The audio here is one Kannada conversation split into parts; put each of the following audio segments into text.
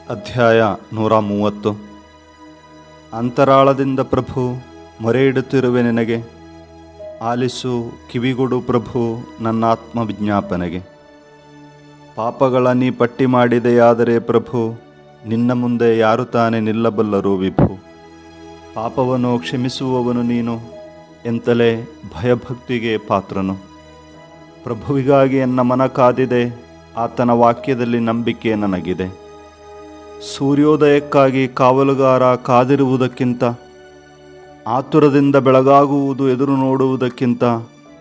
ಅಧ್ಯಾಯ 130. ಅಂತರಾಳದಿಂದ ಪ್ರಭು, ಮೊರೆಯಿಡುತ್ತಿರುವೆ ನಿನಗೆ. ಆಲಿಸು, ಕಿವಿಗೊಡು ಪ್ರಭು, ನನ್ನ ಆತ್ಮ ವಿಜ್ಞಾಪನೆಗೆ. ಪಾಪಗಳ ನೀ ಪಟ್ಟಿ ಮಾಡಿದೆಯಾದರೆ ಪ್ರಭು, ನಿನ್ನ ಮುಂದೆ ಯಾರು ತಾನೇ ನಿಲ್ಲಬಲ್ಲರು ವಿಭು. ಪಾಪವನ್ನು ಕ್ಷಮಿಸುವವನು ನೀನು, ಎಂತಲೇ ಭಯಭಕ್ತಿಗೆ ಪಾತ್ರನು. ಪ್ರಭುವಿಗಾಗಿ ಎನ್ನ ಮನ ಕಾದಿದೆ, ಆತನ ವಾಕ್ಯದಲ್ಲಿ ನಂಬಿಕೆ ನನಗಿದೆ. ಸೂರ್ಯೋದಯಕ್ಕಾಗಿ ಕಾವಲುಗಾರ ಕಾದಿರುವುದಕ್ಕಿಂತ, ಆತುರದಿಂದ ಬೆಳಗಾಗುವುದು ಎದುರು ನೋಡುವುದಕ್ಕಿಂತ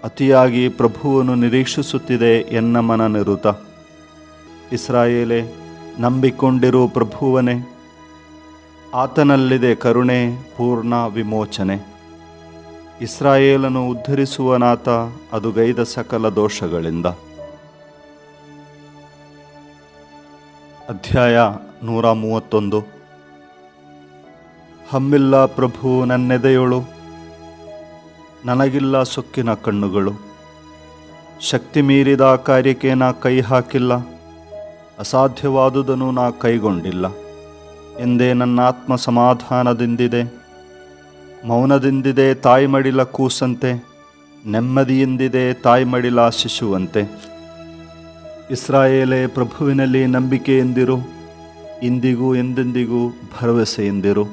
ಅತಿಯಾಗಿ ಪ್ರಭುವನ್ನು ನಿರೀಕ್ಷಿಸುತ್ತಿದೆ ಎನ್ನ ಮನ ನಿರುತ. ಇಸ್ರಾಯೇಲೇ, ನಂಬಿಕೊಂಡಿರು ಪ್ರಭುವನೇ, ಆತನಲ್ಲಿದೆ ಕರುಣೆ, ಪೂರ್ಣ ವಿಮೋಚನೆ. ಇಸ್ರಾಯೇಲನು ಉದ್ಧರಿಸುವನಾತ, ಅದು ಗೈದ ಸಕಲ ದೋಷಗಳಿಂದ. ಅಧ್ಯಾಯ 131. ಹಮ್ಮಿಲ್ಲ ಪ್ರಭು ನನ್ನೆದೆಯೊಳು, ನನಗಿಲ್ಲ ಸೊಕ್ಕಿನ ಕಣ್ಣುಗಳು. ಶಕ್ತಿ ಮೀರಿದ ಕಾರ್ಯಕ್ಕೆ ನಾ ಕೈ ಹಾಕಿಲ್ಲ, ಅಸಾಧ್ಯವಾದುದನ್ನು ನಾ ಕೈಗೊಂಡಿಲ್ಲ ಎಂದೇ ನನ್ನ ಆತ್ಮ ಸಮಾಧಾನದಿಂದಿದೆ. ಮೌನದಿಂದಿದೆ ತಾಯ್ಮಡಿಲ ಕೂಸಂತೆ, ನೆಮ್ಮದಿಯಿಂದಿದೆ ತಾಯ್ಮಡಿಲ ಶಿಶುವಂತೆ. ಇಸ್ರಾಯೇಲೇ, ಪ್ರಭುವಿನಲ್ಲಿ ನಂಬಿಕೆಯಿಂದಿರು, ಇಂದಿಗೂ ಎಂದೆಂದಿಗೂ ಭರವಸೆಯಿಂದಿರು.